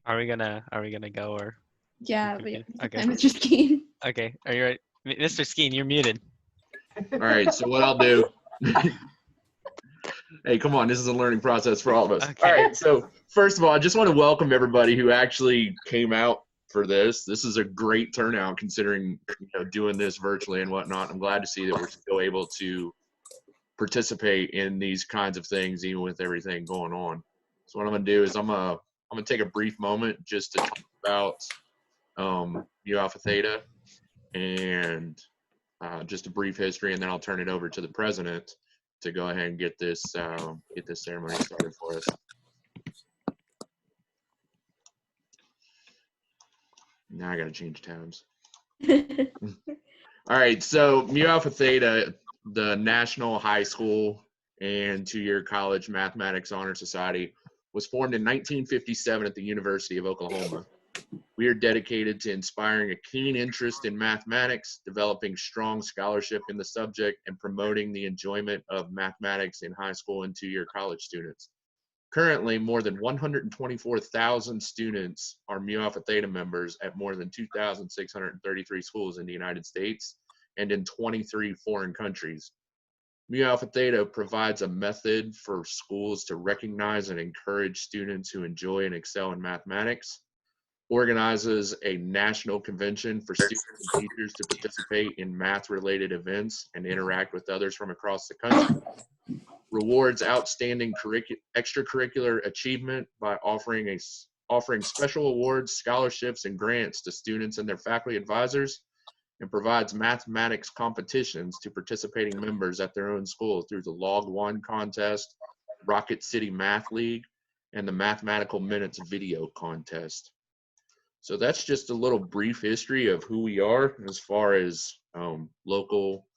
Are we gonna go or? Yeah, but yeah, Okay. Mr. Skeen. Okay. Are you ready? Mr. Skeen, you're muted. All right, so what I'll do. Hey, come on, this is a learning process for all of us. Okay. All right, so first of all, I just want to welcome everybody who actually came out for this. This is a great turnout considering doing this virtually and whatnot. I'm glad to see that we're still able to participate in these kinds of things even with everything going on. So what I'm gonna do is I'm gonna take a brief moment just to talk about Mu Alpha Theta and just a brief history, and then I'll turn it over to the president to go ahead and get this ceremony started for us. Now I got to change tabs. All right, so Mu Alpha Theta, the National High School and two-year college mathematics honor society, was formed in 1957 at the University of Oklahoma. We are dedicated to inspiring a keen interest in mathematics, developing strong scholarship in the subject, and promoting the enjoyment of mathematics in high school and two-year college students. Currently, more than 124,000 students are Mu Alpha Theta members at more than 2,633 schools in the United States and in 23 foreign countries. Mu Alpha Theta provides a method for schools to recognize and encourage students who enjoy and excel in mathematics, organizes a national convention for students and teachers to participate in math-related events and interact with others from across the country, rewards outstanding extracurricular achievement by offering special awards, scholarships, and grants to students and their faculty advisors, and provides mathematics competitions to participating members at their own school through the Log 1 contest, Rocket City Math League, and the Mathematical Minutes video contest. So that's just a little brief history of who we are as far as local,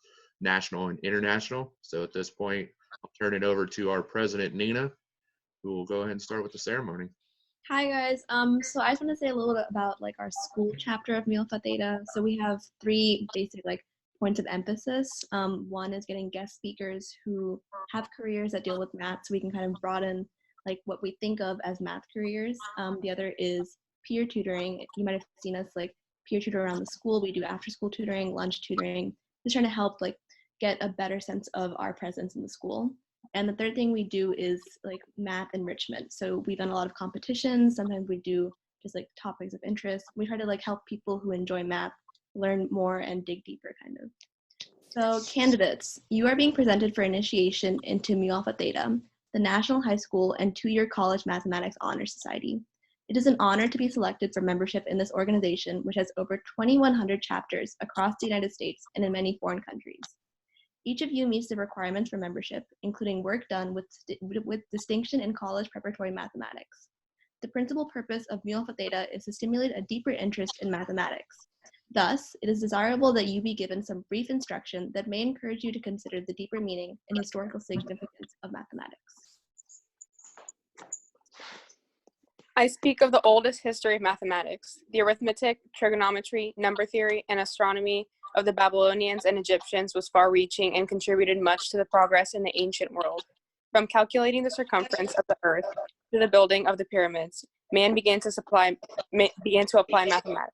national, and international. So at this point, I'll turn it over to our president, Nina, who will go ahead and start with the ceremony. Hi guys. So I just want to say a little bit about like our school chapter of Mu Alpha Theta. So we have three basic points of emphasis. One is getting guest speakers who have careers that deal with math, so we can kind of broaden what we think of as math careers. The other is peer tutoring. You might have seen us peer tutor around the school. We do after school tutoring, lunch tutoring, just trying to help get a better sense of our presence in the school. And the third thing we do is math enrichment. So we've done a lot of competitions. Sometimes we do just topics of interest. We try to help people who enjoy math learn more and dig deeper kind of. So candidates, you are being presented for initiation into Mu Alpha Theta, the National High School and two-year college mathematics honor society. It is an honor to be selected for membership in this organization, which has over 2,100 chapters across the United States and in many foreign countries. Each of you meets the requirements for membership, including work done with distinction in college preparatory mathematics. The principal purpose of Mu Alpha Theta is to stimulate a deeper interest in mathematics. Thus, it is desirable that you be given some brief instruction that may encourage you to consider the deeper meaning and historical significance of mathematics. I speak of the oldest history of mathematics, the arithmetic, trigonometry, number theory, and astronomy of the Babylonians and Egyptians was far-reaching and contributed much to the progress in the ancient world. From calculating the circumference of the earth to the building of the pyramids, man began to apply mathematics.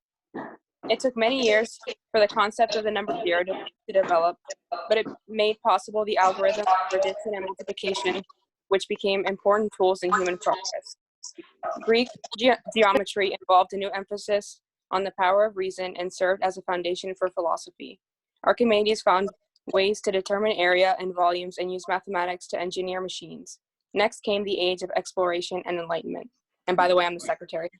It took many years for the concept of the number theory to develop, but it made possible the algorithm of addition and multiplication, which became important tools in human progress. Greek geometry involved a new emphasis on the power of reason and served as a foundation for philosophy. Archimedes found ways to determine area and volumes and used mathematics to engineer machines. Next came the age of exploration and enlightenment. And by the way, I'm the secretary.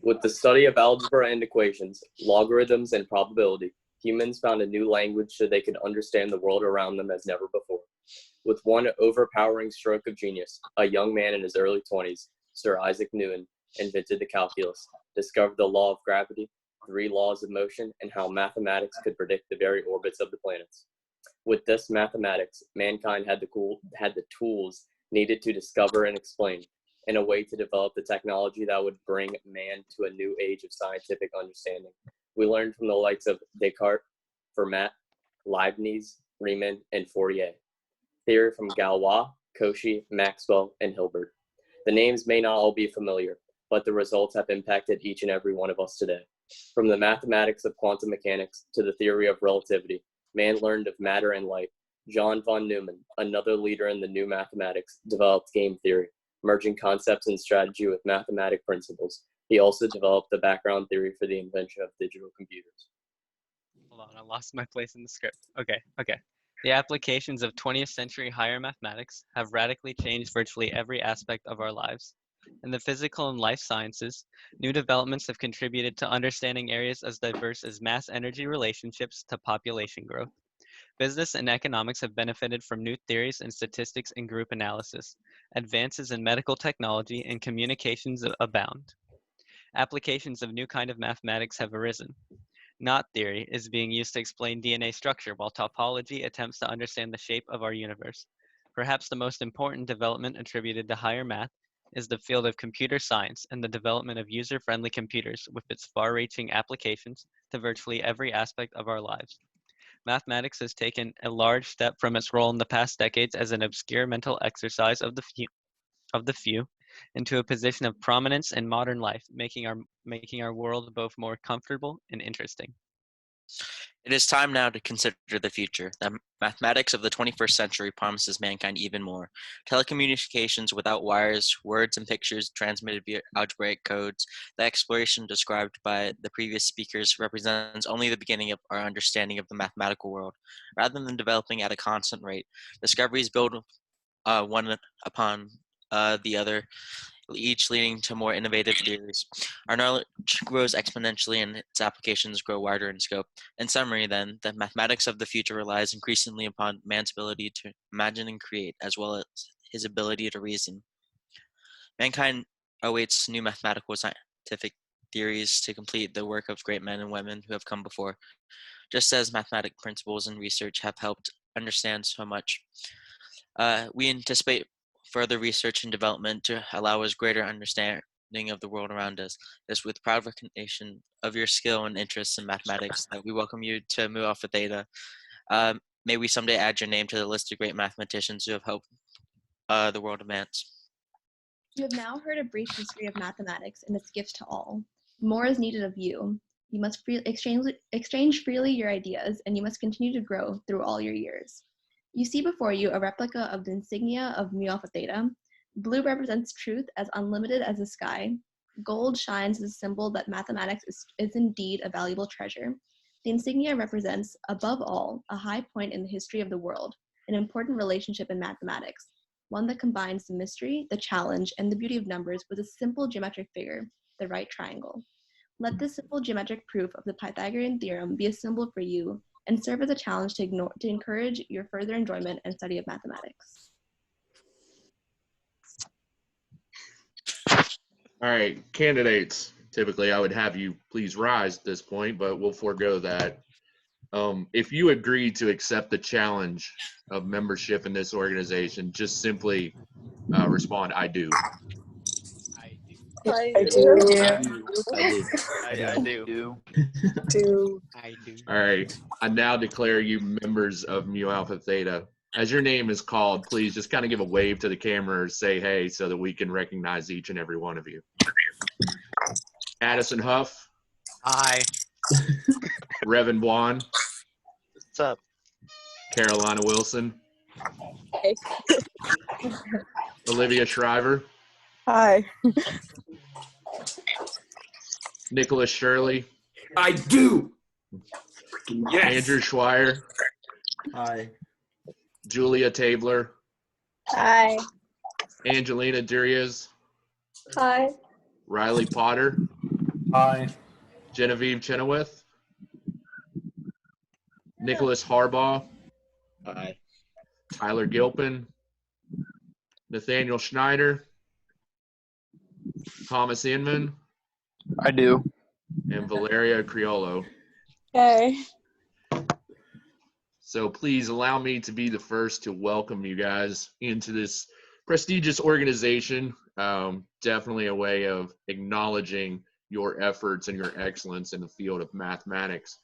With the study of algebra and equations, logarithms and probability, humans found a new language so they could understand the world around them as never before. With one overpowering stroke of genius, a young man in his early 20s, Sir Isaac Newton, invented the calculus, discovered the law of gravity, 3 laws of motion, and how mathematics could predict the very orbits of the planets. With this mathematics, mankind had the tools needed to discover and explain, in a way to develop the technology that would bring man to a new age of scientific understanding. We learned from the likes of Descartes, Fermat, Leibniz, Riemann, and Fourier. Theory from Galois, Cauchy, Maxwell, and Hilbert. The names may not all be familiar, but the results have impacted each and every one of us today. From the mathematics of quantum mechanics to the theory of relativity, man learned of matter and light. John von Neumann, another leader in the new mathematics, developed game theory, merging concepts and strategy with mathematic principles. He also developed the background theory for the invention of digital computers. Hold on, I lost my place in the script. Okay. The applications of 20th century higher mathematics have radically changed virtually every aspect of our lives. In the physical and life sciences, new developments have contributed to understanding areas as diverse as mass-energy relationships to population growth. Business and economics have benefited from new theories in statistics and group analysis. Advances in medical technology and communications abound. Applications of new kind of mathematics have arisen. Knot theory is being used to explain DNA structure, while topology attempts to understand the shape of our universe. Perhaps the most important development attributed to higher math is the field of computer science and the development of user-friendly computers with its far-reaching applications to virtually every aspect of our lives. Mathematics has taken a large step from its role in the past decades as an obscure mental exercise of the few into a position of prominence in modern life, making our world both more comfortable and interesting. It is time now to consider the future. The mathematics of the 21st century promises mankind even more. Telecommunications without wires, words and pictures transmitted via algebraic codes. The exploration described by the previous speakers represents only the beginning of our understanding of the mathematical world. Rather than developing at a constant rate, discoveries build one upon the other, each leading to more innovative theories. Our knowledge grows exponentially and its applications grow wider in scope. In summary, then, the mathematics of the future relies increasingly upon man's ability to imagine and create, as well as his ability to reason. Mankind awaits new mathematical scientific theories to complete the work of great men and women who have come before. Just as mathematic principles and research have helped understand so much, we anticipate further research and development to allow us greater understanding of the world around us. It is with proud recognition of your skill and interests in mathematics that we welcome you to Mu Alpha Theta. May we someday add your name to the list of great mathematicians who have helped the world advance. You have now heard a brief history of mathematics and its gift to all. More is needed of you. You must exchange freely your ideas, and you must continue to grow through all your years. You see before you a replica of the insignia of Mu Alpha Theta. Blue represents truth as unlimited as the sky. Gold shines as a symbol that mathematics is indeed a valuable treasure. The insignia represents, above all, a high point in the history of the world, an important relationship in mathematics, one that combines the mystery, the challenge, and the beauty of numbers with a simple geometric figure, the right triangle. Let this simple geometric proof of the Pythagorean theorem be a symbol for you and serve as a challenge to encourage your further enjoyment and study of mathematics. All right, candidates. Typically, I would have you please rise at this point, but we'll forego that. If you agree to accept the challenge of membership in this organization, just simply respond, I do. I do. All right, I now declare you members of Mu Alpha Theta. As your name is called, please just kind of give a wave to the camera or say hey so that we can recognize each and every one of you. Addison Huff. Hi. Revan Buon. What's up? Carolina Wilson. Hey. Olivia Shriver. Hi. Nicholas Shirley. I do. Yes. Andrew Schweier. Hi. Julia Tabler. Hi. Angelina Duriez. Hi. Riley Potter. Hi. Genevieve Chenoweth. Nicholas Harbaugh. Hi. Tyler Gilpin. Nathaniel Schneider. Thomas Inman. I do. And Valeria Criollo. Hey. So please allow me to be the first to welcome you guys into this prestigious organization. Definitely a way of acknowledging your efforts and your excellence in the field of mathematics.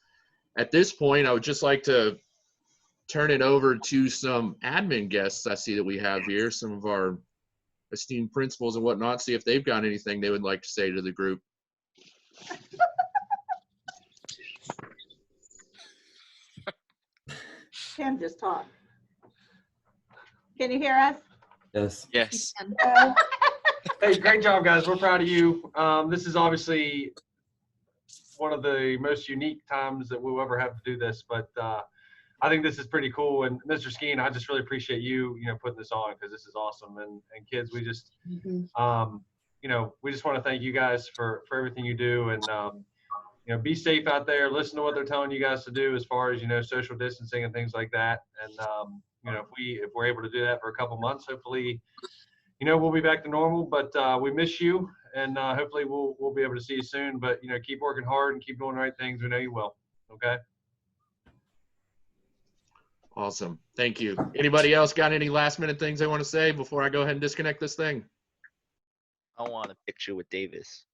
At this point, I would just like to turn it over to some admin guests I see that we have here, some of our esteemed principals and whatnot, see if they've got anything they would like to say to the group. Tim, just talk. Can you hear us? Yes. Yes. Hey, great job, guys. We're proud of you. This is obviously one of the most unique times that we'll ever have to do this, but I think this is pretty cool. And Mr. Skeen, I just really appreciate you, putting this on, because this is awesome. And kids, we just, we just want to thank you guys for everything you do. And be safe out there. Listen to what they're telling you guys to do as far as social distancing and things like that. And if we're able to do that for a couple months, hopefully, we'll be back to normal. But we miss you, and hopefully we'll be able to see you soon. But keep working hard and keep doing the right things. We know you will. Okay. Awesome. Thank you. Anybody else got any last minute things they want to say before I go ahead and disconnect this thing? I want a picture with Davis.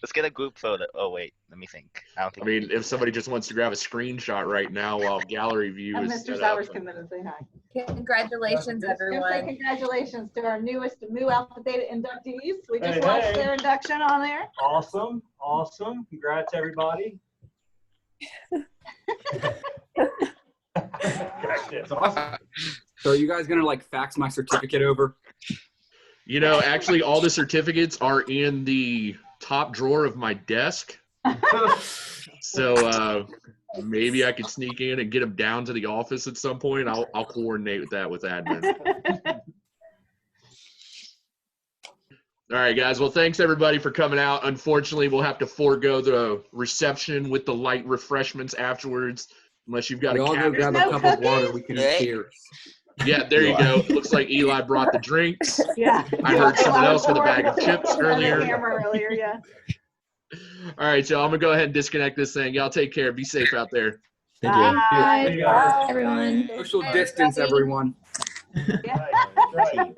Let's get a group photo. Oh wait, let me think. I mean, if somebody just wants to grab a screenshot right now while gallery view And is Mr. set Sowers up. come in and say hi. Congratulations, Say everyone. congratulations to our newest Mu Alpha Theta inductees. We just Hey, watched hey. their induction on there. Awesome. Congrats, everybody. It's awesome. So are you guys gonna like fax my certificate over? Actually, all the certificates are in the top drawer of my desk. So maybe I could sneak in and get them down to the office at some point. I'll coordinate with that with admin. All right, guys. Well, thanks everybody for coming out. Unfortunately, we'll have to forego the reception with the light refreshments afterwards, unless you've got We a all go cabinet. grab a no cup of water. cookies? We can Hey. cheers. Yeah, there you go. Looks like Eli brought the drinks. Yeah. I heard someone else with a bag of chips earlier. Earlier, yeah. All right, y'all. I'm gonna go ahead and disconnect this thing. Y'all take care. Be safe out there. Thank you. Bye, Hey, guys. everyone. Social distance, everyone. Yeah.